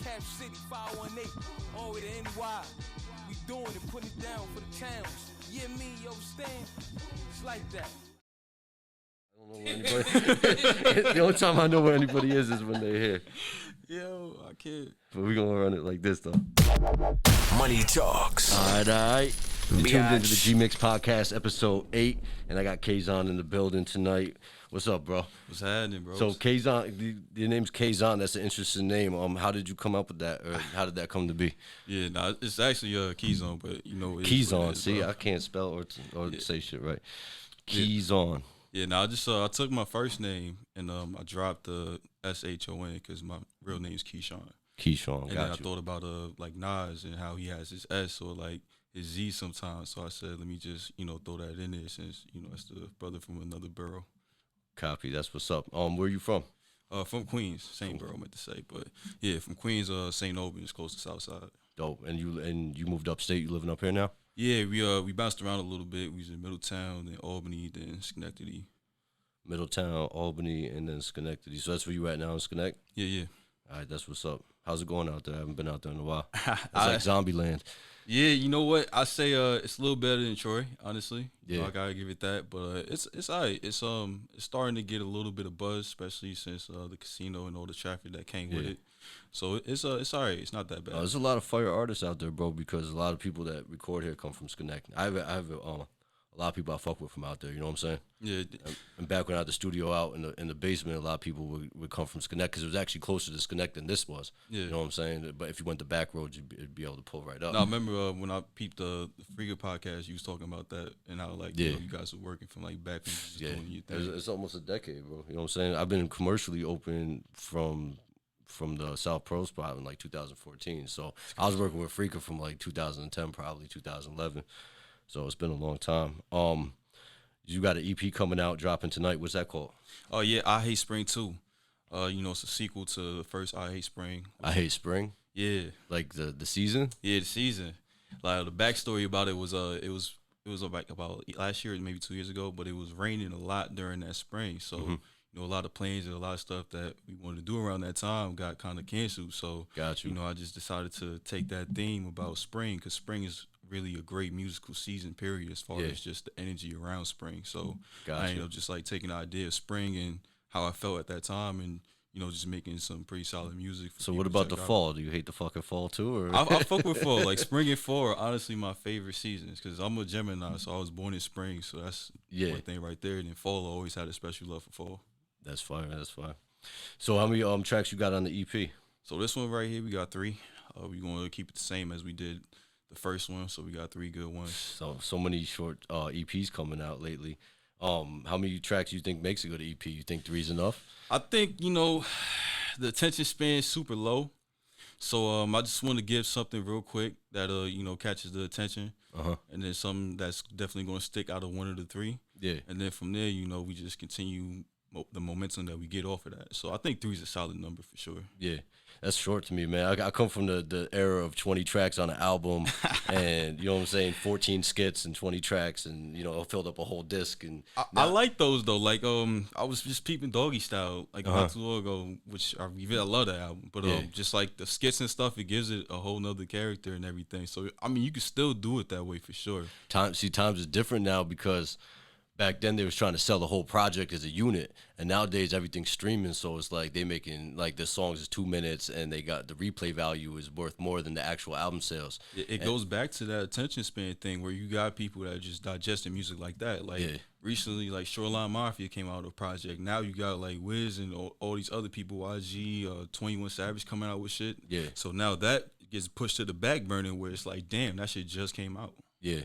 Cap City 518, all the way to NY. We doing it, putting it down for the towns. Yeah, me, yo, Stan. It's like that. I don't know where anybody. The only time I know where anybody is when they're here. Yo, I can't. But we're gonna run it like this though. Money Talks. All right. You tuned Biatch. into the GMIX podcast, episode 8, and I got Keyzon in the building tonight. What's up, bro? What's happening, bro? So Keyzon, your name's Keyzon. That's an interesting name. How did you come up with that, or how did that come to be? Yeah, nah, it's actually Keyzon, but you know, Keyzon. See, I can't spell or say shit right. Keyzon. Yeah, nah, I just I took my first name and I dropped the SHON because my real name is Shon. Keyzon. And then I thought about like Nas and how he has his S or like his Z sometimes. So I said, let me just throw that in there since it's the brother from another borough. Copy. That's what's up. Where you from? From Queens, same borough I meant to say, but yeah, from Queens, St. Albans, close to Southside. Dope. And you moved upstate. You living up here now? Yeah, we bounced around a little bit. We was in Middletown, then Albany, then Schenectady. Middletown, Albany, and then Schenectady. So that's where you at now in Schenectady? Yeah. All right, that's what's up. How's it going out there? I haven't been out there in a while. It's like zombie land. Yeah, you know what? I say it's a little better than Troy, honestly. Yeah. I gotta give it that. But it's all right. It's starting to get a little bit of buzz, especially since the casino and all the traffic that came with it. So it's all right. It's not that bad. There's a lot of fire artists out there, bro, because a lot of people that record here come from Schenectady. I have a lot of people I fuck with from out there, you know what I'm saying? Yeah. And back when I had the studio out in the basement, a lot of people would come from Schenectady because it was actually closer to Schenectady than this was. Yeah. You know what I'm saying? But if you went the back roads, you'd be able to pull right up. No, I remember when I peeped the Freaker podcast, you was talking about that and how you guys were working from like back when you was doing your thing. It's almost a decade, bro. You know what I'm saying? I've been commercially open from the South Pro spot in like 2014. So I was working with Freaker from like 2010, probably 2011. So it's been a long time. You got an EP coming out, dropping tonight. What's that called? Oh yeah, I Hate Spring 2. It's a sequel to the first I Hate Spring. I Hate Spring? Yeah. Like the season? Yeah, the season. Like the backstory about it was it was like about last year, maybe 2 years ago, but it was raining a lot during that spring. So a lot of planes and a lot of stuff that we wanted to do around that time got kind of canceled. So got you. I just decided to take that theme about spring because spring is really a great musical season period as far as just the energy around spring. So I ended up just like taking the idea of spring and how I felt at that time and just making some pretty solid music. So what about the fall? Do you hate the fucking fall too? Or? I fuck with fall. Like spring and fall are honestly my favorite seasons because I'm a Gemini, so I was born in spring. So that's one thing right there. And then fall, I always had a special love for fall. That's fine. So how many tracks you got on the EP? So this one right here, we got 3. We're going to keep it the same as we did the first one, so we got 3 good ones. So many short EPs coming out lately. How many tracks you think makes a good EP? You think 3's enough? I think the attention span is super low, so I just want to give something real quick that catches the attention, and then something that's definitely going to stick out of one of the 3. Yeah, and then from there, we just continue the momentum that we get off of that. So I think 3 is a solid number for sure. Yeah. That's short to me, man. I come from the era of 20 tracks on an album and, 14 skits and 20 tracks and, it filled up a whole disc. And I like those, though. Like, I was just peeping Doggy Style, like, not too long ago, which I love that album. But just, like, the skits and stuff, it gives it a whole nother character and everything. So, I mean, you can still do it that way for sure. Times is different now because back then they was trying to sell the whole project as a unit, and nowadays everything's streaming, so it's like they making like the songs is 2 minutes and they got the replay value is worth more than the actual album sales. It goes back to that attention span thing where you got people that just digesting music like that. Like recently, like Shoreline Mafia came out with a project. Now you got like Wiz and all these other people, YG, 21 Savage coming out with shit. Yeah. So now that gets pushed to the back burner where it's like, damn, that shit just came out. Yeah.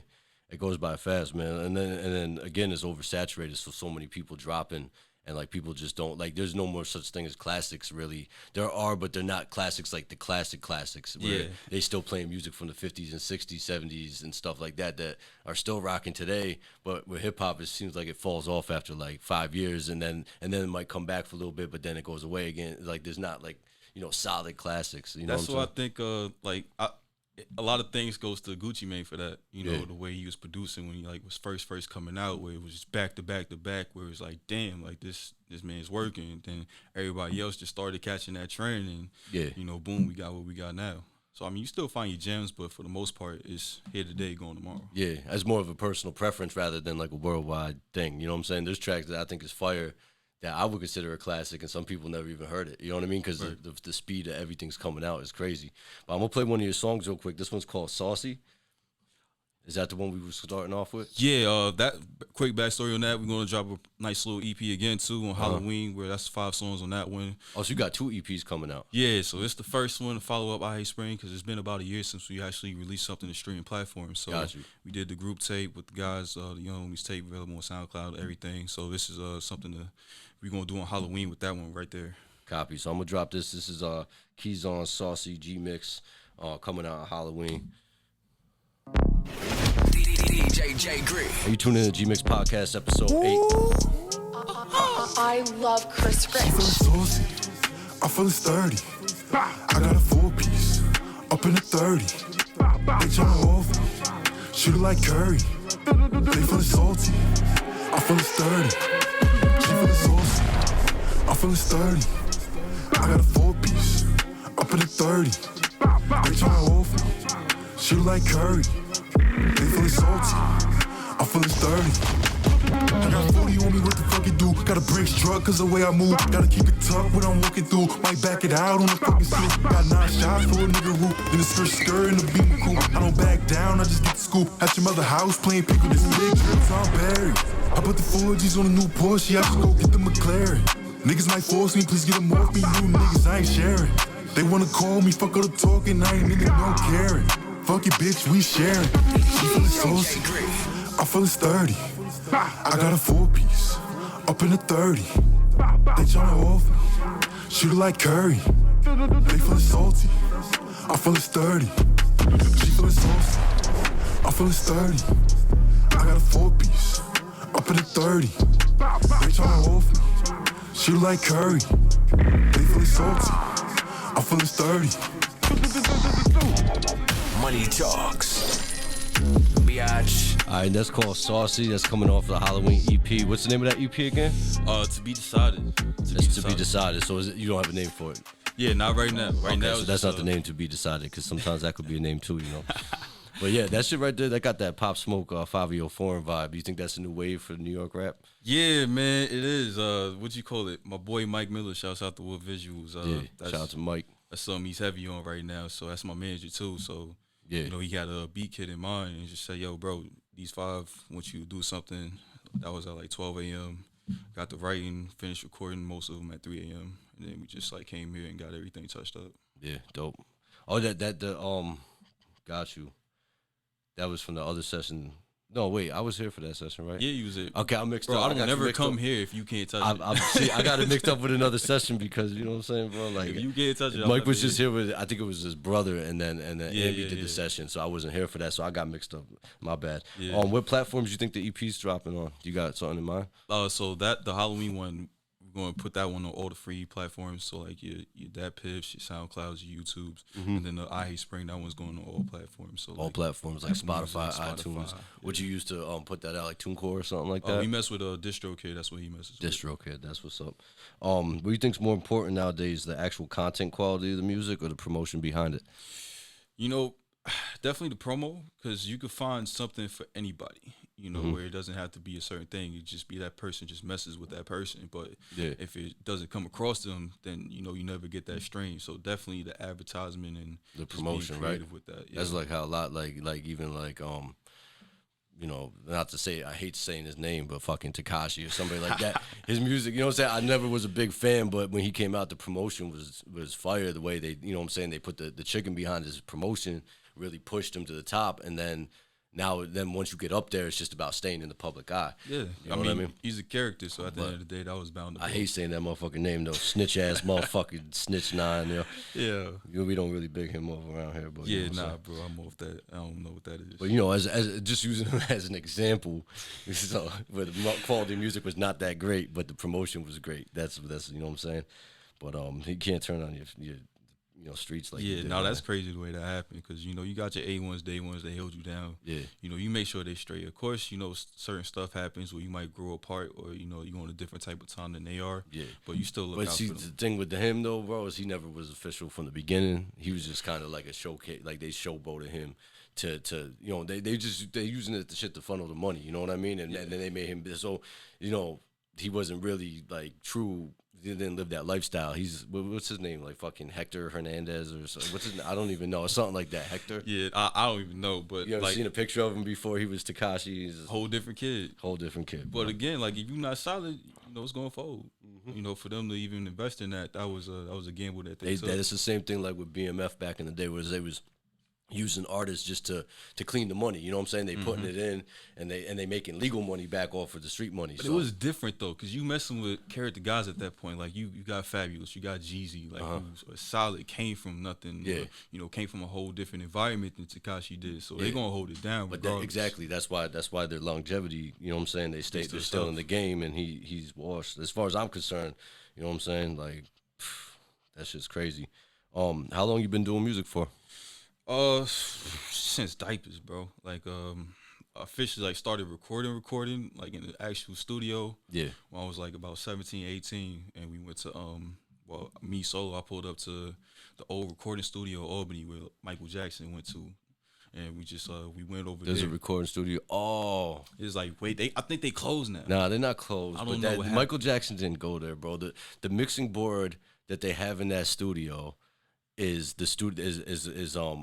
It goes by fast, man. And then again, it's oversaturated, so many people dropping, and like people just don't like. There's no more such thing as classics, really. There are, but they're not classics like the classics. Where they still playing music from the 50s and 60s, 70s, and stuff like that are still rocking today. But with hip hop, it seems like it falls off after like 5 years, and then it might come back for a little bit, but then it goes away again. Like there's not like solid classics. That's what I think. a lot of things goes to Gucci Mane for that. You know, the way he was producing when he like was first coming out, where it was just back to back to back, where it was like, damn, like this man's working. And then everybody else just started catching that trend, and you know, boom, we got what we got now. So I mean, you still find your gems, but for the most part, it's here today, going tomorrow. Yeah, as more of a personal preference rather than like a worldwide thing. You know what I'm saying? There's tracks that I think is fire that I would consider a classic, and some people never even heard it. You know what I mean? Because the speed of everything's coming out is crazy. But I'm gonna play one of your songs real quick. This one's called "Saucy." Is that the one we were starting off with? Yeah, that quick backstory on that. We're gonna drop a nice little EP again too on Halloween, where that's 5 songs on that one. Oh, so you got 2 EPs coming out? Yeah, so it's the first one to follow up I Hate Spring, because it's been about a year since we actually released something to streaming platforms. So we did the group tape with the guys, the Young Homies tape available on SoundCloud, everything. So this is something that we're gonna do on Halloween with that one right there. Copy. So I'm gonna drop this. This is Keyzon, Saucy, GMIX, coming out on Halloween. DJ Grav. Are you tuning in to GMIX Podcast, episode 8? I love Chris Rich. I feel saucy, I feel sturdy. I got a 4-piece, up in the 30. They tryna off me, shoot it like Curry. They feel salty, I feel sturdy. She feel saucy, I feel sturdy. I got a 4-piece, up in the 30. They tryna off me, shoot it like Curry. They feel salty, I feel sturdy. I got 40 on me, what the fuck it do? Gotta break struck, cause the way I move. Gotta keep it tucked when I'm walking through. Might back it out on the fucking suit. Got 9 shots for a nigga root. Then the skirt and the beam cool. I don't back down, I just get the scoop. At your mother house playing pick with this big drip, Tom Barry. I put the 4Gs on a new Porsche, I just go get the McLaren. Niggas might force me, please get them off me. New niggas, I ain't sharing. They wanna call me, fuck all the talking, I ain't nigga, no caring. Fuck it, bitch, we sharing. She feelin' saucy, I feel sturdy. I got a 4-piece, up in the 30. They tryna off me, shoot it like Curry. They feelin' salty, I feel sturdy. She feelin' saucy, I feel sturdy. I got a 4-piece, up in the 30. They tryna off me, shoot it like Curry. They feelin' salty, I feel sturdy. Money Talks. Biatch. All right, that's called Saucy. That's coming off the Halloween EP. What's the name of that EP again? To be decided. To be decided. So you don't have a name for it? Yeah, not right now. Right now, so that's not the name to be decided, because sometimes that could be a name too, you know. But yeah, that shit right there, that got that Pop Smoke 5-year foreign vibe. You think that's a new wave for New York rap? Yeah, man, it is. What you call it? My boy Mike Miller, shouts out to Wood Visuals. Shout out to Mike. That's something he's heavy on right now. So that's my manager too. So you know, he got a beat kid in mind and just say, yo, bro, these 5 want you to do something. That was at like 12 a.m. Got the writing, finished recording most of them at 3 a.m. And then we just like came here and got everything touched up. Yeah, dope. Oh, got you. That was from the other session. No, wait, I was here for that session, right? Yeah, you was here. Okay, I'm mixed bro, up. I don't never come here if you can't touch it. See, I got it mixed up with another session because, you know what I'm saying, bro? Like, if you can't touch it, Mike was just here with, I think it was his brother, and then Andy did the session, so I wasn't here for that, so I got mixed up. My bad. Yeah. What platforms you think the EP's dropping on? You got something in mind? So the Halloween one, we're going to put that one on all the free platforms. So like your Dat Piffs, your SoundClouds, your YouTubes, and then the I Hate Spring, that one's going on all platforms. So all platforms like Spotify, iTunes. Would you use to put that out, like TuneCore or something like that? We mess with DistroKid. That's what he messes with. DistroKid, that's what's up. What do you think's more important nowadays, the actual content quality of the music or the promotion behind it? You know, definitely the promo, because you could find something for anybody. You know, where it doesn't have to be a certain thing. It just be that person just messes with that person. But if it doesn't come across them, then, you know, you never get that stream. So definitely the advertisement and the promotion, right? With that. Yeah. That's like how a lot, like even like, you know, not to say, I hate saying his name, but fucking Tekashi or somebody like that. His music, you know what I'm saying? I never was a big fan, but when he came out, the promotion was fire. The way they, you know what I'm saying? They put the chicken behind his promotion, really pushed him to the top, and then once you get up there, it's just about staying in the public eye. Yeah, you know what I mean? He's a character, so at the end of the day, that was bound to. I hate saying that motherfucking name though. Snitch ass motherfucking Snitch 9. You know? Yeah. You know, we don't really big him up around here, but yeah, you know bro, I'm off that. I don't know what that is. But you know, as just using him as an example, so where the quality of music was not that great, but the promotion was great. That's you know what I'm saying. But he can't turn on your streets like Yeah, no, that's crazy the way that happened because you got your A1s, day ones, they held you down. Yeah, you make sure they straight. Of course, certain stuff happens where you might grow apart or you on a different type of time than they are. Yeah, but you still look but out see, for them. the thing with him though, bro, is he never was official from the beginning. He was just kind of like a showcase, like they showboated him to they using it to shit to funnel the money. You know what I mean? And then they made him so he wasn't really like true. He didn't live that lifestyle. He's what's his name? Like fucking Hector Hernandez or something. What's his name? I don't even know. It's something like that. Hector. Yeah, I don't even know. But you ever seen a picture of him before he was Tekashi? He's a whole different kid. But again, like if you're not solid, it's going to fold. For them to even invest in that was a gamble that they took. It's the same thing like with BMF back in the day, where they was using artists just to clean the money. You know what I'm saying? They putting it in and they making legal money back off of the street money. But it was different though, because you messing with character guys at that point. Like you got Fabulous, you got Jeezy, like who's a solid, came from nothing. Yeah. Came from a whole different environment than Tekashi did. So they're gonna hold it down. But exactly, that's why their longevity. You know what I'm saying? They're still in the game, and he's washed. As far as I'm concerned, you know what I'm saying? Like that shit's crazy. How long you been doing music for? Since diapers, bro. Like, officially like started recording like in the actual studio. Yeah. When I was like about 17, 18, and we went to me solo. I pulled up to the old recording studio Albany where Michael Jackson went to, and we just we went over there. There's a recording studio. Oh, it's like I think they closed now. Nah, they're not closed. I don't know. Michael Jackson didn't go there, bro. The mixing board that they have in that studio is a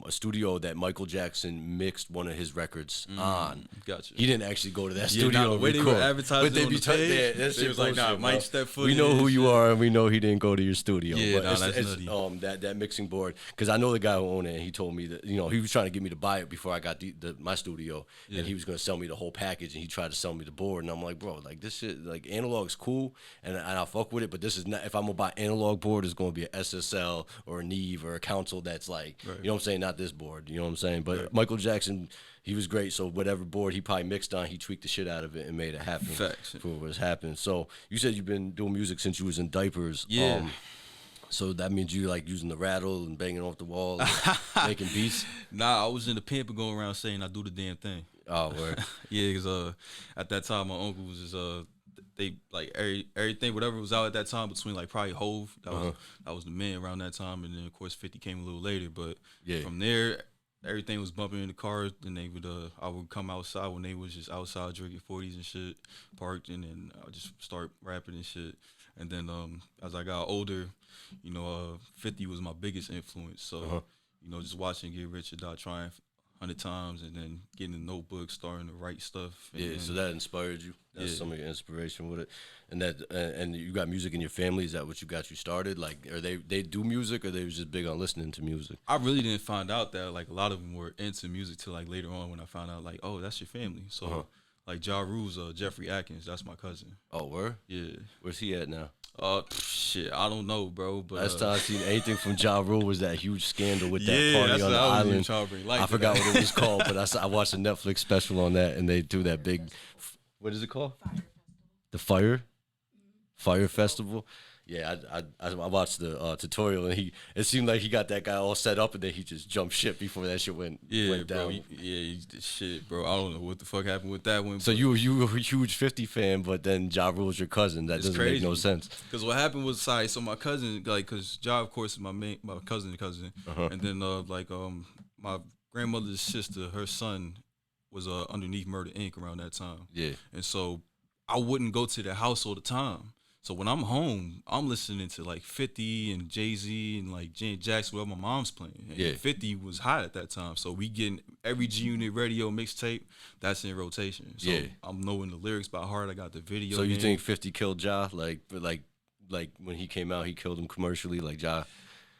studio that Michael Jackson mixed one of his records on. Gotcha. He didn't actually go to that studio. The way they were advertising, but they be they was like, nah, Mike step foot. We know who you are, and we know he didn't go to your studio. Yeah, but that's nutty. That mixing board, because I know the guy who owned it, and he told me that he was trying to get me to buy it before I got my studio, and he was going to sell me the whole package, and he tried to sell me the board, and I'm like, bro, like this shit, like analog's cool, and I'll fuck with it, but this is not. If I'm gonna buy analog board, it's going to be a SSL or a Neve or a Council that's like, you know what I'm saying, not this board, you know what I'm saying. But Michael Jackson, he was great, so whatever board he probably mixed on, he tweaked the shit out of it and made it happen. Facts. For what's happened. So you said you've been doing music since you was in diapers. Yeah. So that means you like using the rattle and banging off the wall, and making beats. Nah, I was in the pimp and going around saying I do the damn thing. Oh, word. Yeah, because at that time my uncle was just they like everything, whatever was out at that time between like probably Hove, that was the man around that time, and then of course 50 came a little later. But from there, everything was bumping in the cars. Then they would I would come outside when they was just outside drinking 40s and shit, parked, and then I would just start rapping and shit. And then as I got older, 50 was my biggest influence. So just watching Get Rich or Die Trying 100 times, and then getting the notebook, starting to write stuff. So that inspired you. That's some of your inspiration with it. And and you got music in your family. Is that what got you started? Like, are they do music, or they was just big on listening to music? I really didn't find out that like a lot of them were into music till like later on when I found out like, oh, that's your family. So like Ja Rule's Jeffrey Atkins, that's my cousin. Oh, where? Yeah. Where's he at now? Shit, I don't know, bro. But last time I seen anything from Ja Rule was that huge scandal with that party on the island. I forgot what it was called, but I watched a Netflix special on that, and they do that big, what is it called? The Fire Festival. Yeah, I watched the tutorial, and it seemed like he got that guy all set up, and then he just jumped shit before that shit went down. Bro, shit, bro. I don't know what the fuck happened with that one. So you were a huge 50 fan, but then Ja Rule's your cousin. That doesn't make no sense. Because what happened was, so my cousin, like, because Ja, of course, is my cousin, and then my grandmother's sister, her son was underneath Murder Inc. around that time. Yeah, and so I wouldn't go to their house all the time. So when I'm home, I'm listening to like 50 and Jay-Z and like Janet Jackson, whatever my mom's playing. And 50 was hot at that time. So we getting every G-Unit radio mixtape, that's in rotation. So I'm knowing the lyrics by heart. I got the video. So you think 50 killed Ja? Like when he came out, he killed him commercially? Like Ja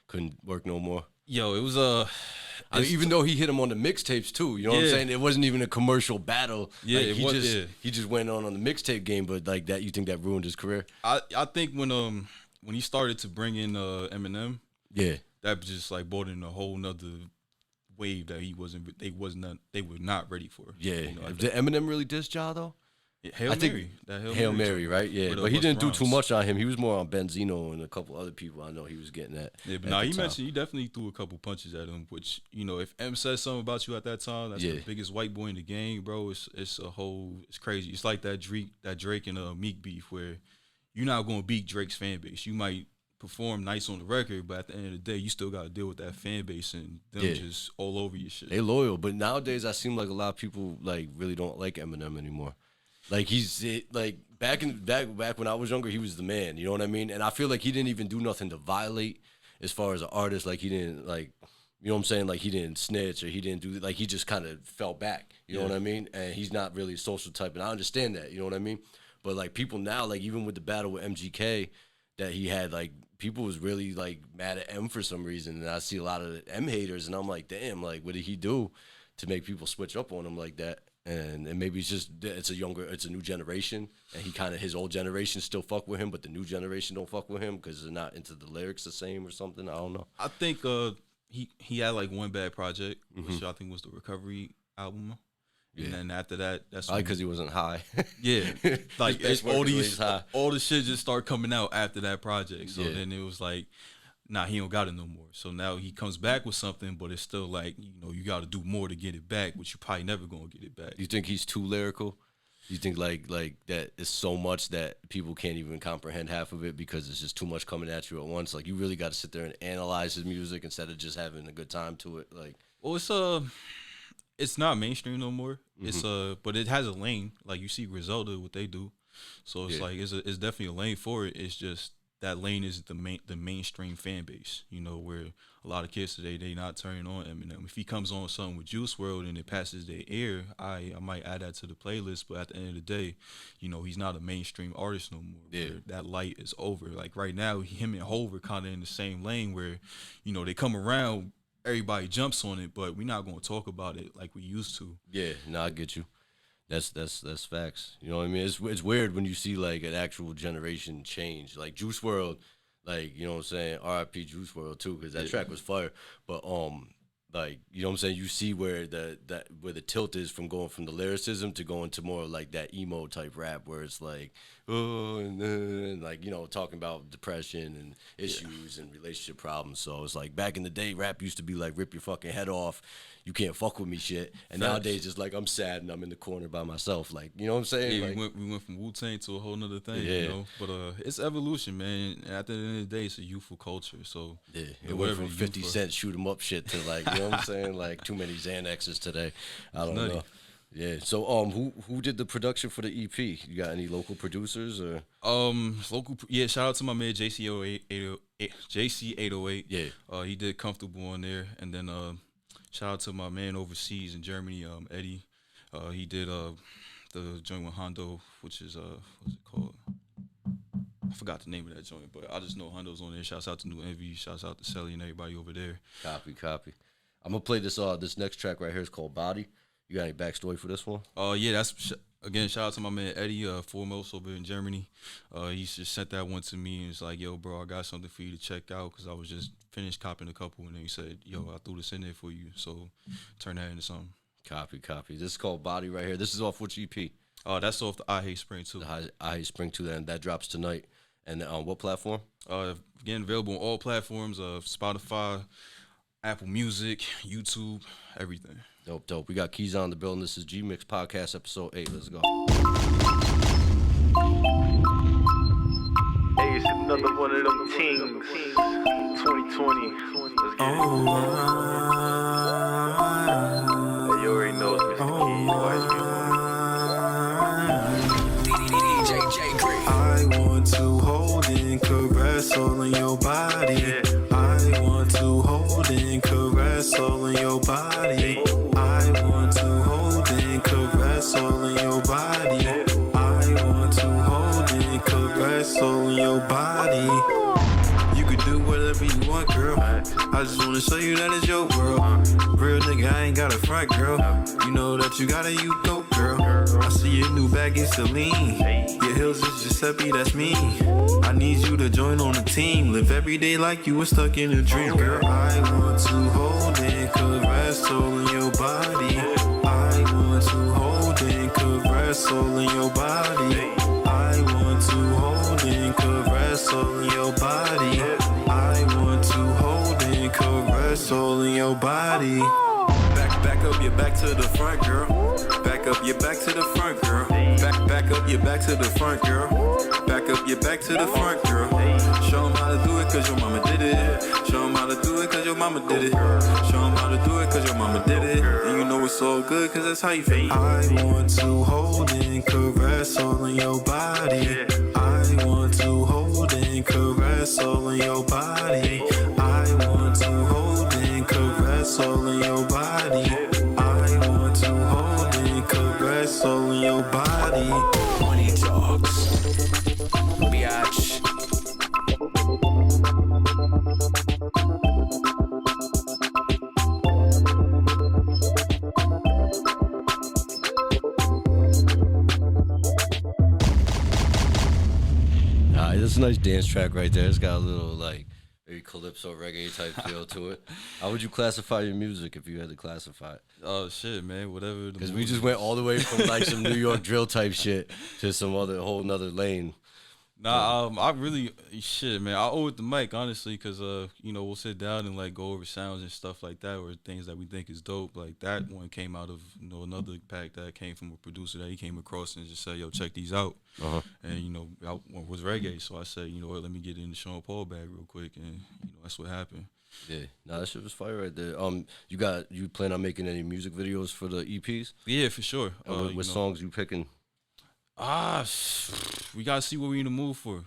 couldn't work no more? Yo, it was even though he hit him on the mixtapes too, you know what I'm saying? It wasn't even a commercial battle. Yeah, like, he just went on the mixtape game, but like that, you think that ruined his career? I think when he started to bring in Eminem, that just like brought in a whole nother wave that they were not ready for. Yeah, did Eminem really diss Ja though? Hail Mary. That Hail Mary, right? Yeah, with, but he didn't do too Rhymes. much on him. He was more on Benzino and a couple other people. I know he was getting at. Yeah, but at he the mentioned time. he definitely threw a couple punches at him. Which if M says something about you at that time, that's the biggest white boy in the game, bro. It's crazy. It's like that Drake and Meek beef where you're not gonna beat Drake's fan base. You might perform nice on the record, but at the end of the day, you still got to deal with that fan base and them just all over your shit. They loyal, but nowadays I seem like a lot of people like really don't like Eminem anymore. Like he's like back when I was younger, he was the man. You know what I mean? And I feel like he didn't even do nothing to violate as far as an artist. Like he didn't like, you know what I'm saying? Like he didn't snitch or he didn't do like he just kind of fell back. You know what I mean? And he's not really a social type, and I understand that. You know what I mean? But like people now, like even with the battle with MGK that he had, like people was really like mad at M for some reason, and I see a lot of M haters, and I'm like, damn, like what did he do to make people switch up on him like that? And maybe it's a new generation, and he kind of his old generation still fuck with him, but the new generation don't fuck with him because they're not into the lyrics the same or something. I don't know. I think he had like one bad project, which I think was the Recovery album. And then after that, that's because he wasn't high. Yeah, like His it's best all the shit just started coming out after that project. So then it was like, nah, he don't got it no more. So now he comes back with something, but it's still like you got to do more to get it back, which you probably never gonna get it back. Do you think he's too lyrical? Do you think like that is so much that people can't even comprehend half of it because it's just too much coming at you at once? Like you really got to sit there and analyze his music instead of just having a good time to it. Like, well, it's not mainstream no more. It's but it has a lane. Like you see Griselda, what they do. So it's like it's definitely a lane for it. It's just that lane is the mainstream fan base. Where a lot of kids today they not turning on Eminem. If he comes on something with Juice WRLD and it passes their ear, I might add that to the playlist. But at the end of the day, he's not a mainstream artist no more. Yeah, that light is over. Like right now, him and Hov are kind of in the same lane where they come around. Everybody jumps on it, but we're not going to talk about it like we used to. Yeah, no, I get you. That's facts. You know what I mean? It's weird when you see like an actual generation change. Like Juice WRLD, like, you know what I'm saying? R.I.P. Juice WRLD too, because that track was fire. But like, you know what I'm saying? You see where the tilt is from going from the lyricism to going to more like that emo type rap where it's like, oh, and like, talking about depression and issues and relationship problems. So it's like back in the day, rap used to be like rip your fucking head off, you can't fuck with me shit. And nowadays it's like I'm sad and I'm in the corner by myself. Like, you know what I'm saying? Yeah, like, we went from Wu-Tang to a whole nother thing, But it's evolution, man. And at the end of the day, it's a youthful culture. So it went from 50 Cent shoot 'em up shit to like, you know what I'm saying? Like too many Xanaxes today. I don't know. Yeah. So who did the production for the EP? You got any local producers or shout out to my man JC808. Yeah. He did Comfortable on there, and then shout out to my man overseas in Germany, Eddie. He did the joint with Hondo, which is what's it called? I forgot the name of that joint, but I just know Hondo's on there. Shouts out to New Envy, shouts out to Sally and everybody over there. Copy. I'm gonna play this next track right here. It's called Body. You got any backstory for this one? Yeah, that's again, shout out to my man Eddie, foremost over in Germany. He just sent that one to me and was like, yo, bro, I got something for you to check out because I was just finished copping a couple, and then he said, yo, I threw this in there for you, so turn that into something. Copy. This is called Body right here. This is off which EP? That's off the I Hate Spring 2. I Hate Spring 2, and that drops tonight. And on what platform? Again, available on all platforms of Spotify, Apple Music, YouTube, everything. Dope. We got Keyzon in the building. This is GMIX Podcast Episode 8. Let's go. Hey, it's another one of them teams. 2020. Let's get it. Hey, you already know it's Mr. DJ Grav. I want to hold and caress all in your body. I want to hold and caress all in your body. I want to hold and caress all in your body. I want to hold and caress all in your body. You can do whatever you want, girl. I just wanna show you that it's your world. Real nigga, I ain't got a front, girl. You know that you got it, you go, girl. I see your new bag is Celine. Your heels is Giuseppe, that's me. I need you to join on the team. Live every day like you were stuck in a dream, girl. I want to hold and caress all in your body. I want to hold and caress all in your body. caress all in your body. Back up your back to the front, girl. Back up your back to the front, girl. Back up your back to the front, girl. Back up your back to the front, girl. Show 'em how to do it, cause your mama did it. Show 'em how to do it, cause your mama did it. Show 'em how to do it, cause your mama did it. And you know it's so good, cause that's how you feel. I want to hold and caress all in your body. I want to hold and caress all in your body. I want to hold and caress all in your body. I want to hold and caress all in your body. Money talks. Biatch. This is a nice dance track right there. It's got a little like maybe calypso reggae type feel to it. How would you classify your music if you had to classify it? Oh shit, man, whatever. Because we just went all the way from like some New York drill type shit to some other whole nother lane. Nah, I really shit, man. I owe it to Mike, honestly, because you know, we'll sit down and like go over sounds and stuff like that, or things that we think is dope. Like that one came out of another pack that came from a producer that he came across and just said, "Yo, check these out." And I was reggae, so I said, you know what, let me get in the Shon Paul bag real quick, and that's what happened. Yeah, that shit was fire right there. You plan on making any music videos for the EPs? Yeah, for sure. What songs you picking? We gotta see what we in the mood for.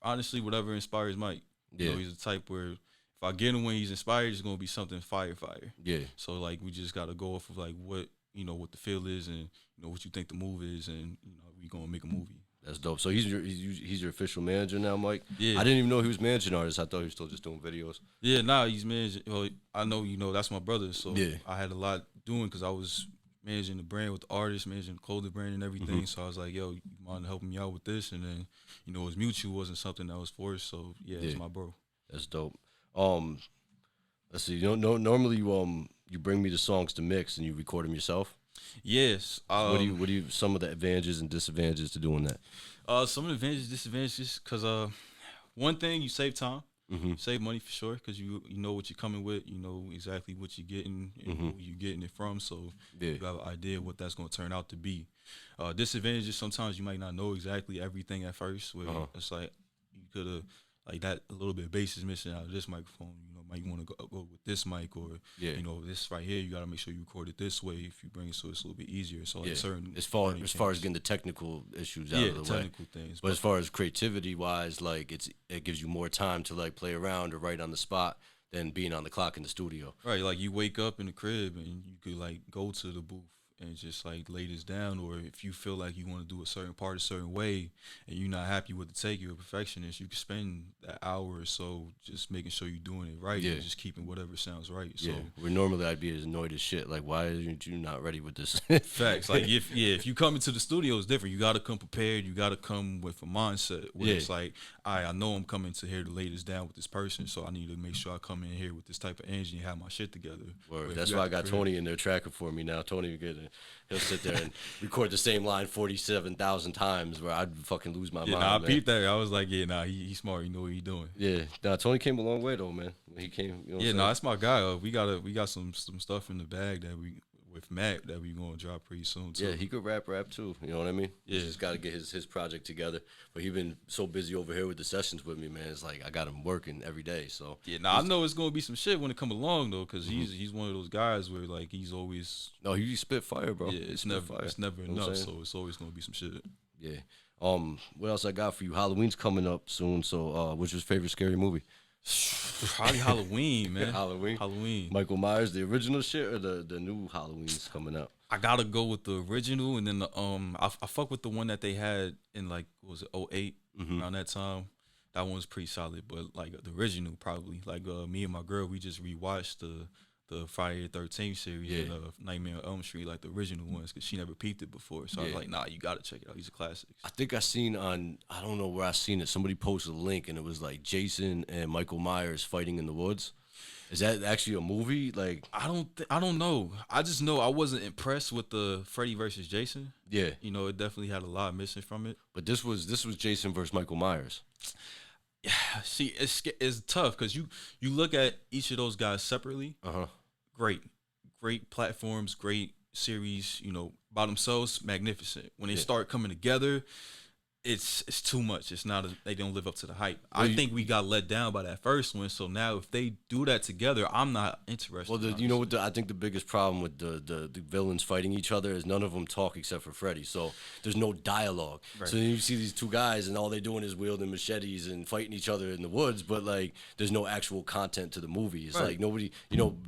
Honestly, whatever inspires Mike. Yeah. He's the type where if I get him when he's inspired, it's gonna be something fire. Yeah. So like we just gotta go off of like what the feel is and what you think the move is, and we gonna make a movie. That's dope. So he's your official manager now, Mike? Yeah. I didn't even know he was managing artists. I thought he was still just doing videos. Yeah, nah, he's managing. Well, I know that's my brother, so yeah. I had a lot doing because I was managing the brand with the artist, managing the clothing brand and everything. So I was like, yo, you mind helping me out with this? And then, it was mutual, wasn't something that was forced. So yeah, it's my bro. That's dope. Let's see. Normally you bring me the songs to mix and you record them yourself. Yes. What do you some of the advantages and disadvantages to doing that? Some of the advantages, disadvantages, because one thing, you save time. Save money for sure, because you know what you're coming with, you know exactly what you're getting and who you're getting it from, so you have an idea of what that's going to turn out to be. Disadvantages, sometimes you might not know exactly everything at first, where it's like you could have, like that a little bit of bass is missing out of this microphone, might want to go with this mic, or this right here, you got to make sure you record it this way if you bring it so it's a little bit easier. So like certain as far as getting the technical issues out of the technical things. But as far as creativity wise, like it gives you more time to like play around or write on the spot than being on the clock in the studio. Right, like you wake up in the crib and you could like go to the booth and just like lay this down, or if you feel like you want to do a certain part a certain way and you're not happy with the take, you're a perfectionist, you can spend that hour or so just making sure you're doing it right and just keeping whatever sounds right. So where normally I'd be as annoyed as shit, like why aren't you not ready with this? Facts. Like if you come into the studio, it's different. You got to come prepared. You got to come with a mindset where it's like, I know I'm coming to here to lay this down with this person, so I need to make sure I come in here with this type of energy and have my shit together. That's why I got Tony in there tracking for me now. Tony he'll sit there and record the same line 47,000 times where I'd fucking lose my mind. I peeped that. I was like, he's smart. You know what he's doing. Yeah. Nah, Tony came a long way though, man. When he came, that's my guy. We got some stuff in the bag that with Matt that we gonna drop pretty soon too. Yeah, he could rap too. You know what I mean? Yeah. He's just got to get his project together. But he been so busy over here with the sessions with me, man. It's like I got him working every day. So I know it's gonna be some shit when it come along though, because he's one of those guys where like he's always he spit fire, bro. Yeah, it's never enough. So it's always gonna be some shit. Yeah. What else I got for you? Halloween's coming up soon. So what's your favorite scary movie? Probably Halloween, man. Halloween. Michael Myers, the original shit, or the new Halloween's coming out? I gotta go with the original, and then the I fuck with the one that they had in like, what was it, 08 around that time. That one was pretty solid, but like the original probably. Like me and my girl, we just rewatched the Friday the 13th series and Nightmare on Elm Street, like the original ones, because she never peeped it before. So I was like, nah, you gotta check it out. These are classics. I think I seen I don't know where I seen it. Somebody posted a link and it was like Jason and Michael Myers fighting in the woods. Is that actually a movie? Like I don't know. I just know I wasn't impressed with the Freddy versus Jason. Yeah, it definitely had a lot missing from it. But this was Jason versus Michael Myers. See, it's tough because you look at each of those guys separately. Great platforms, great series. By themselves, magnificent. When they start coming together, it's too much. It's not. They don't live up to the hype. I think we got let down by that first one. So now, if they do that together, I'm not interested. Well, you know what? I think the biggest problem with the villains fighting each other is none of them talk except for Freddy. So there's no dialogue. Right. So then you see these two guys, and all they're doing is wielding machetes and fighting each other in the woods. But like, there's no actual content to the movie. It's like nobody.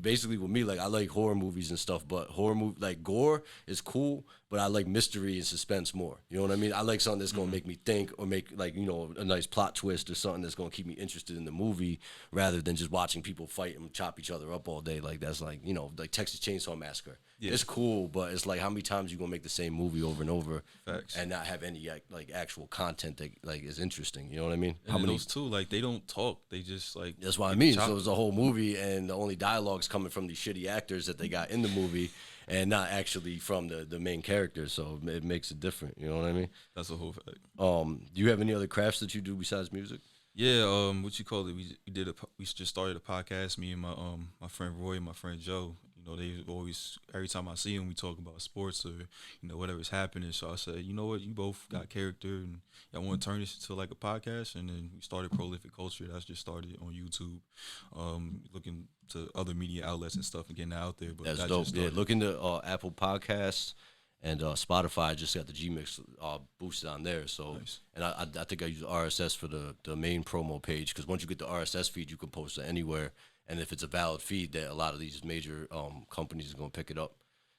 Basically with me, like I like horror movies and stuff, but horror movie like gore is cool. But I like mystery and suspense more. You know what I mean? I like something that's gonna make me think, or make a nice plot twist, or something that's gonna keep me interested in the movie, rather than just watching people fight and chop each other up all day. Like that's like like Texas Chainsaw Massacre. Yeah. It's cool, but it's like how many times you gonna make the same movie over and over, and not have any like actual content that like is interesting. You know what I mean? And how many those two like they don't talk. They just like that's what I mean. So it's a whole movie, and the only dialogue's coming from these shitty actors that they got in the movie. And not actually from the main character, so it makes it different. You know what I mean? That's a whole fact. Do you have any other crafts that you do besides music? Yeah. What you call it? We just started a podcast. Me and my friend Roy and my friend Joe. They always, every time I see them, we talk about sports or whatever's happening. So I said, you know what, you both got character, and I want to turn this into like a podcast. And then we started Prolific Culture. That's just started on YouTube, looking to other media outlets and stuff and getting that out there. But that's dope. Yeah, look into Apple Podcasts and Spotify. I just got the GMIX boosted on there. So nice. And I think I use RSS for the main promo page, because once you get the RSS feed, you can post it anywhere. And if it's a valid feed, that a lot of these major companies are going to pick it up.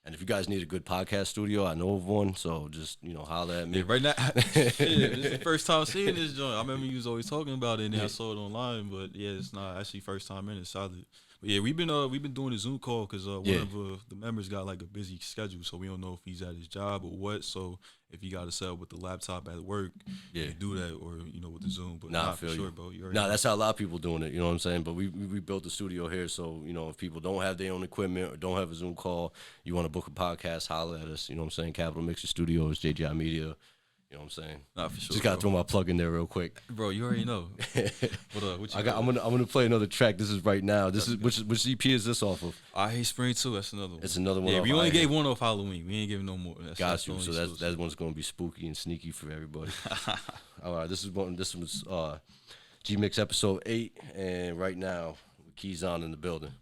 And if you guys need a good podcast studio, I know of one. So just, holler at me. Yeah, right now, this is the first time seeing this joint. I remember you was always talking about it, and then I saw it online. But yeah, it's not actually first time in it. Solid. But yeah, we've been doing a Zoom call because one of the members got like a busy schedule, so we don't know if he's at his job or what. So if he got to set up with the laptop at work, do that, or with the Zoom. But I feel for sure, you. Bro. That's how a lot of people doing it. You know what I'm saying? But we built the studio here, so if people don't have their own equipment or don't have a Zoom call, you want to book a podcast, holler at us. You know what I'm saying? Capital Mixer Studios, JGI Media. You know what I'm saying? Nah, for sure. Just gotta throw my plug in there real quick, bro. You already know. What you I'm gonna play another track. This is right now. This is which EP is this off of? I Hate Spring too. That's another one. It's another one. Yeah, we only gave one off Halloween. We ain't giving no more. Got you. So that one's gonna be spooky and sneaky for everybody. All right, this was GMIX episode 8, and right now Keyzon in the building.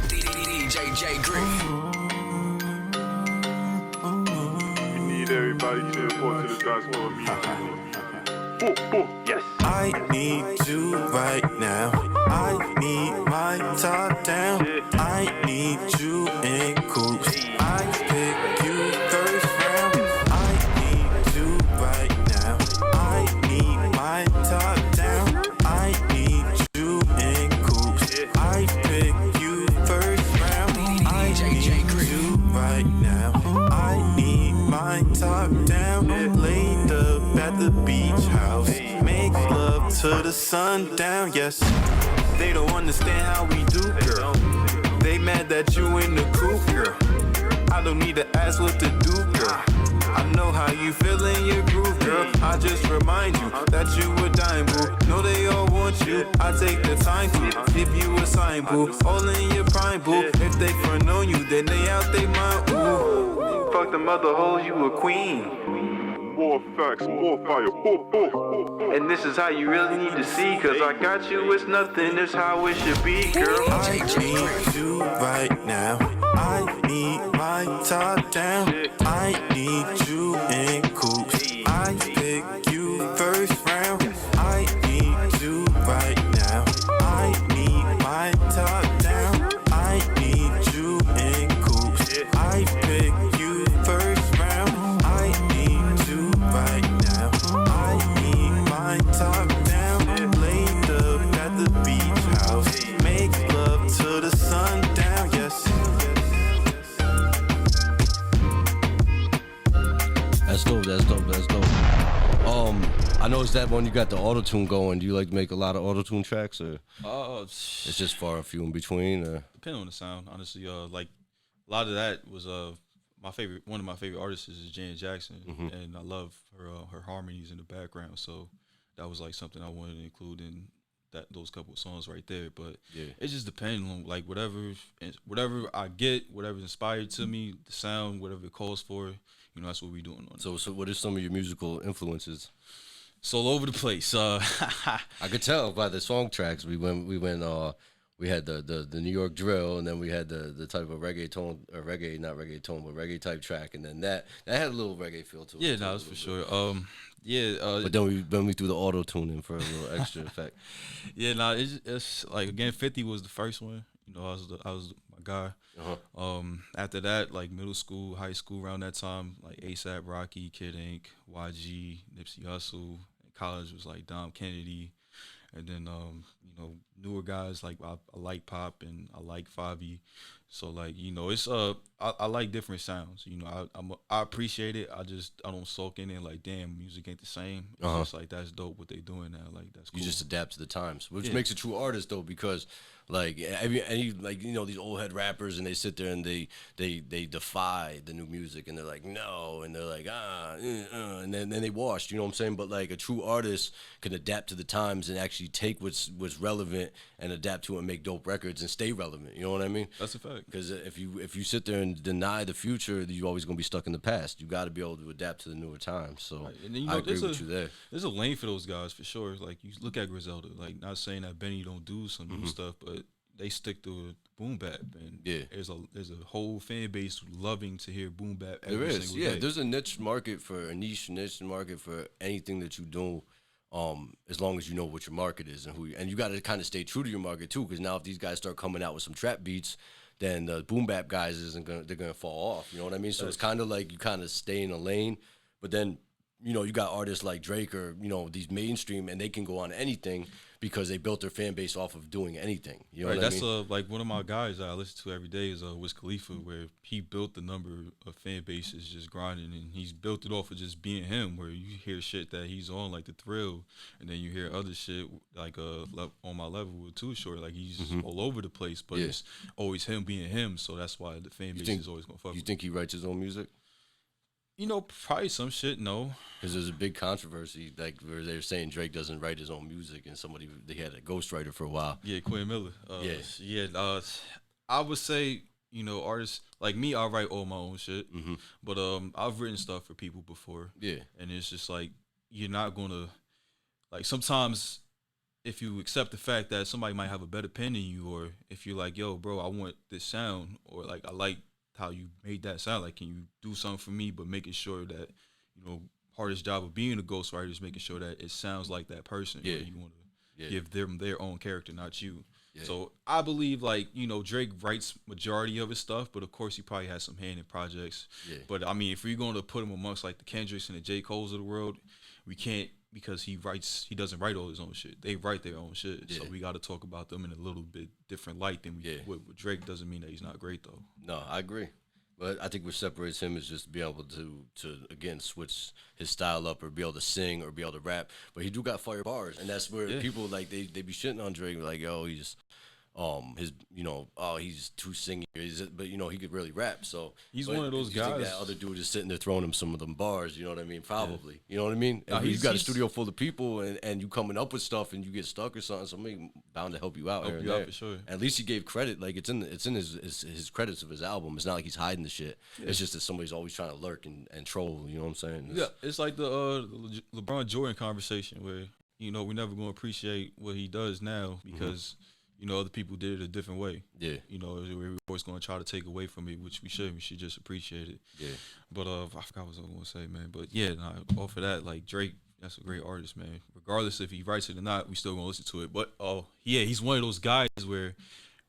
DJ Grav. Everybody to report to the gospel of yes. I need you right now. I need my top down. I need you in coops. I pick you first round. I need you right now. I need my top down. I need you in coops. I pick you first round. I need you right now. I need my top down, laid up at the beach house. Make love to the sundown, yes. They don't understand how we do, girl. They mad that you in the coupe, girl. I don't need to ask what to do, girl. I know how you feel in your groove, girl. I just remind you that you a dime, boo. Know they all want you. I take the time to give you a sign, boo. All in your prime, boo. If they front on you, then they out they mind, ooh. Fuck them other hoes, you a queen. More facts, more fire. And this is how you really need to see, cause I got you, it's nothing, it's how it should be, girl. I need you right now. I need my top down. I need you in coops. I pick you first round. I need you right now. I need my top down. I need you in coops. I pick you first round. I need you right now. I need my top down. Laid up at the beach house. Make love to the sundown, yes. That's dope. I noticed that when you got the auto-tune going, do you like to make a lot of auto-tune tracks, or it's just far and few in between? Or? Depending on the sound, honestly. Like a lot of that was one of my favorite artists is Janet Jackson, and I love her harmonies in the background. So that was like something I wanted to include in those couple of songs right there. But Yeah. it just depends on like whatever I get, whatever's inspired to me, the sound, whatever it calls for. You know, that's what we doing on. So what are some of your musical influences? So all over the place. I could tell by the song tracks. We had the New York drill, and then we had the type of reggae tone, or reggae, not reggae tone, but reggae type track, and then that had a little reggae feel to it. Yeah, no, that's for sure. But then we threw the auto tune in for a little extra effect. Yeah, no, it's like, again, 50 was the first one. You know, I was my guy. After that, like middle school, high school, around that time, like ASAP Rocky, Kid Ink, YG, Nipsey Hussle. In college was like Dom Kennedy, and then you know, newer guys like I like Pop and I like Favi. So like, you know, it's I like different sounds. You know, I appreciate it. I don't soak in it like, damn, music ain't the same. It's just like, that's dope what they doing now. Like, that's cool. You just adapt to the times, which makes a true artist though, because like like, you know, these old head rappers, and they sit there and they defy the new music, and they're like, no, and they're like, and then they washed, you know what I'm saying? But like, a true artist can adapt to the times and actually take what's relevant and adapt to it and make dope records and stay relevant. You know what I mean? That's a fact. Because if you sit there and deny the future, you're always gonna be stuck in the past. You got to be able to adapt to the newer times. So right. And then, you know, I agree with you there. There's a lane for those guys for sure. Like, you look at Griselda. Like, not saying that Benny don't do some new stuff, but they stick to boom bap, and there's a whole fan base loving to hear boom bap every single day. There's a niche market for anything that you do. As long as you know what your market is and you got to kind of stay true to your market too, because now if these guys start coming out with some trap beats, then the boom bap guys they're gonna fall off. You know what I mean? So it's kind of like you kind of stay in a lane, but then, you know, you got artists like Drake, or, you know, these mainstream, and they can go on anything because they built their fan base off of doing anything. You know what I mean? That's like one of my guys that I listen to every day is Wiz Khalifa, where he built the number of fan bases just grinding, and he's built it off of just being him, where you hear shit that he's on, like The Thrill, and then you hear other shit like On My Level with Too Short, like he's all over the place, but it's always him being him, so that's why the fan base is always gonna fuck with him. You think he writes his own music? You know, probably some shit, no. Because there's a big controversy, like, where they're saying Drake doesn't write his own music, and they had a ghostwriter for a while. Yeah, Quinn Miller. I would say, you know, artists like me, I write all my own shit, but I've written stuff for people before. Yeah, and it's just like, you're not gonna, like, sometimes if you accept the fact that somebody might have a better pen than you, or if you're like, yo, bro, I want this sound, or like, I like how you made that sound, like, can you do something for me, but making sure that, you know, hardest job of being a ghostwriter is making sure that it sounds like that person. Yeah, you want to give them their own character, not you. Yeah. So I believe, like, you know, Drake writes majority of his stuff, but of course he probably has some hand in projects. Yeah. But I mean, if we're going to put him amongst like the Kendricks and the J. Coles of the world, we can't, because he doesn't write all his own shit. They write their own shit. Yeah. So we got to talk about them in a little bit different light than we would with Drake. Doesn't mean that he's not great though. No, I agree. But I think what separates him is just be able to again switch his style up, or be able to sing, or be able to rap. But he do got fire bars, and that's where people like they be shitting on Drake, like, yo, he's his, you know, oh, he's too singy, but, you know, he could really rap. So he's one of those guys. Think that other dude is sitting there throwing him some of them bars, you know what I mean? Probably, you know what I mean? If you got a studio full of people, and you coming up with stuff, and you get stuck or something, somebody bound to help you out. For sure. At least he gave credit, like it's in his credits of his album. It's not like he's hiding the shit. Yeah. It's just that somebody's always trying to lurk and troll. You know what I'm saying? It's like the LeBron Jordan conversation, where, you know, we're never going to appreciate what he does now because. You know, other people did it a different way. Yeah. You know, we're always going to try to take away from it, which we should. We should just appreciate it. Yeah. But I forgot what I was going to say, man. But yeah, off of that, like, Drake, that's a great artist, man. Regardless if he writes it or not, we still going to listen to it. But, he's one of those guys where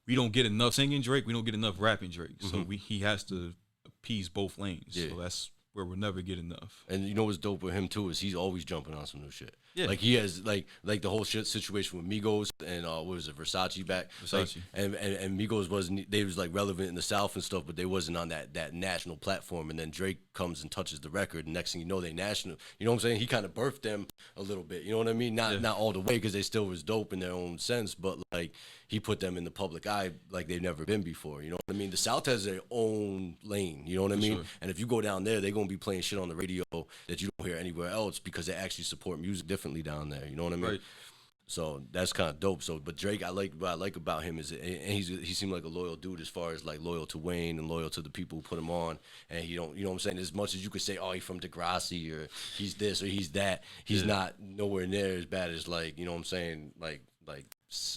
we don't get enough singing Drake. We don't get enough rapping Drake. So he has to appease both lanes. Yeah. So that's where we'll never get enough. And you know what's dope with him, too, is he's always jumping on some new shit. Yeah. Like, he has, like the whole shit situation with Migos and, what was it, Versace back? Versace. Like, and Migos they was, like, relevant in the South and stuff, but they wasn't on that national platform. And then Drake comes and touches the record, and next thing you know, they national. You know what I'm saying? He kind of birthed them a little bit. You know what I mean? Not all the way, because they still was dope in their own sense, but, like, he put them in the public eye like they've never been before. You know what I mean? The South has their own lane. You know what I mean? Sure. And if you go down there, they're going don't be playing shit on the radio that you don't hear anywhere else because they actually support music differently down there. You know what I mean? Right. So that's kind of dope. So, but Drake, what I like about him is, and he seemed like a loyal dude as far as like loyal to Wayne and loyal to the people who put him on. And he don't, you know what I'm saying? As much as you could say, oh, he's from Degrassi or he's this or he's that, he's not nowhere near as bad as like, you know what I'm saying? Like.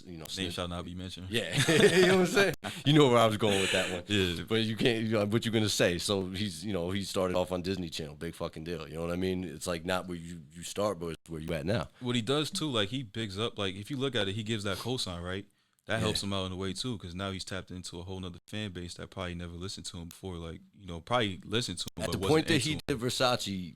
You know, name shall not be mentioned. Yeah, you know what I'm saying. You know where I was going with that one. Yeah, but you can't. You know, what you gonna say? So he's, you know, he started off on Disney Channel, big fucking deal. You know what I mean? It's like not where you start, but it's where you at now. What he does too, like he bigs up. Like if you look at it, he gives that cosign, right? That helps him out in a way too, because now he's tapped into a whole nother fan base that probably never listened to him before. Like, you know, probably listened to him. At but the point that he did Versace.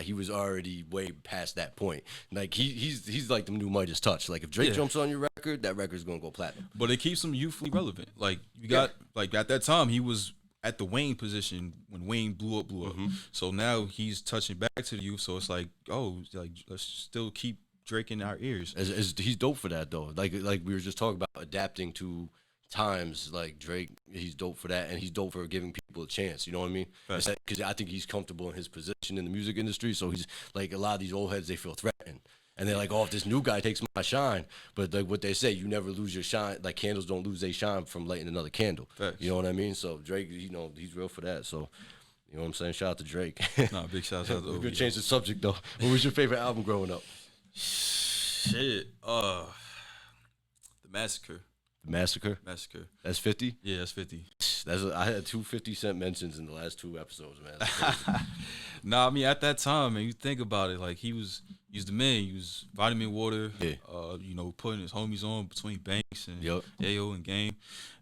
He was already way past that point. Like he's like the new Midas Touch. Like if Drake jumps on your record, that record's gonna go platinum. But it keeps him youthfully relevant. Like you got like at that time he was at the Wayne position when Wayne blew up. So now he's touching back to the youth. So it's like, oh, like let's still keep Drake in our ears. He's dope for that though. Like we were just talking about adapting to times. Like Drake, he's dope for that, and he's dope for giving people a chance. You know what I mean? Because I think he's comfortable in his position in the music industry. So he's like, a lot of these old heads, they feel threatened, and they're like, oh, if this new guy takes my shine. But like what they say, you never lose your shine. Like candles don't lose their shine from lighting another candle. Facts. You know what I mean? So Drake, you know, he's real for that. So. You know what I'm saying? Shout out to Drake. Nah, big shout out to We're gonna change the subject though. What was your favorite album growing up? Shit. The Massacre. Massacre? That's 50? Yeah, that's 50. I had 2 50-cent mentions in the last 2 episodes, man. Nah, I mean, at that time, man, you think about it, like, he was the man. He was Vitamin Water, you know, putting his homies on between Banks and Ayo and Game.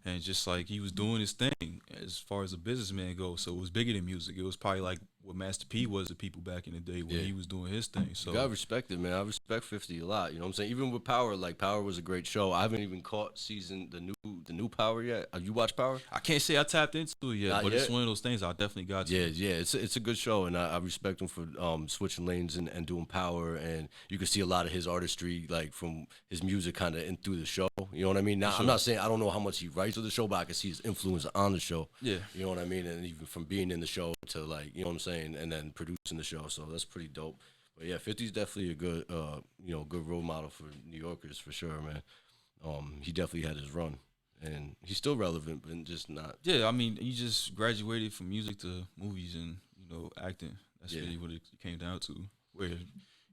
And just, like, he was doing his thing as far as a businessman goes. So it was bigger than music. It was probably like what Master P was to people back in the day when he was doing his thing. So you gotta respect it, man. I respect 50 a lot. You know what I'm saying? Even with Power, like Power was a great show. I haven't even caught the new Power yet. Have you watched Power? I can't say I tapped into it yet, but it's one of those things I definitely got to. Yeah, it's a good show, and I respect him for switching lanes and doing Power, and you can see a lot of his artistry, like from his music, kind of in through the show. You know what I mean? Now I'm not saying I don't know how much he writes of the show, but I can see his influence on the show. Yeah, you know what I mean? And even from being in the show to like, you know what I'm saying, and then producing the show, so that's pretty dope. But yeah, 50's definitely a good, good role model for New Yorkers for sure, man. He definitely had his run, and he's still relevant, but just not. Yeah, I mean, he just graduated from music to movies and acting. That's really what it came down to. Where it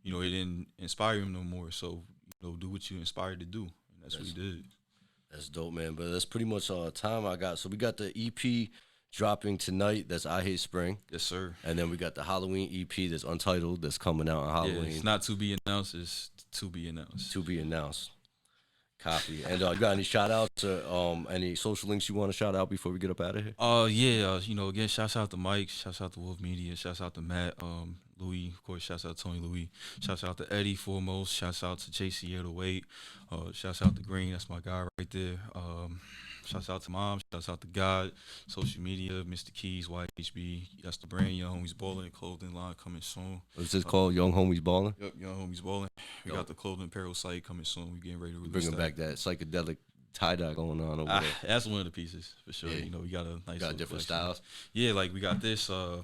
didn't inspire him no more. So do what you inspired to do, and that's what he did. That's dope, man. But that's pretty much all the time I got. So we got the EP dropping tonight. That's I Hate Spring. Yes, sir. And then we got the Halloween EP that's Untitled that's coming out on Halloween. Yeah, it's not to be announced. It's to be announced. To be announced. Copy. And you got any shout outs or any social links you want to shout out before we get up out of here? Again, shouts out to Mike, shouts out to Wolf Media, shouts out to Matt, Louis, of course, shouts out to Tony Louis, shouts out to Eddie foremost, shouts out to JC808, shouts out to Green, that's my guy right there. Shouts out to Mom, shouts out to God, social media, Mr. Keys, YHB, that's the brand, Young Homies Ballin' clothing line coming soon. What's this called, Young Homies Ballin'? Yep, Young Homies Ballin'. We got the clothing apparel site coming soon. We getting ready to release Bringing back that psychedelic tie-dye going on over there. That's one of the pieces, for sure. Yeah. We got a nice got different styles. Yeah, like we got this. I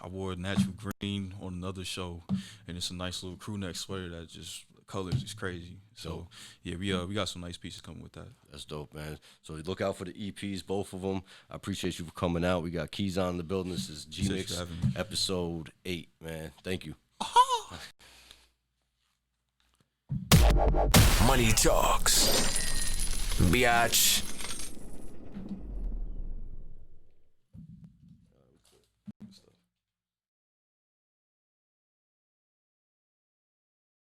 wore natural green on another show, and it's a nice little crew neck sweater that just colors is crazy. So yeah, we got some nice pieces coming with that. That's dope, man. So look out for the EPs, both of them. I appreciate you for coming out. We got Keyzon in the building. This is GMIX episode 8, man. Thank you. Money talks. Biatch.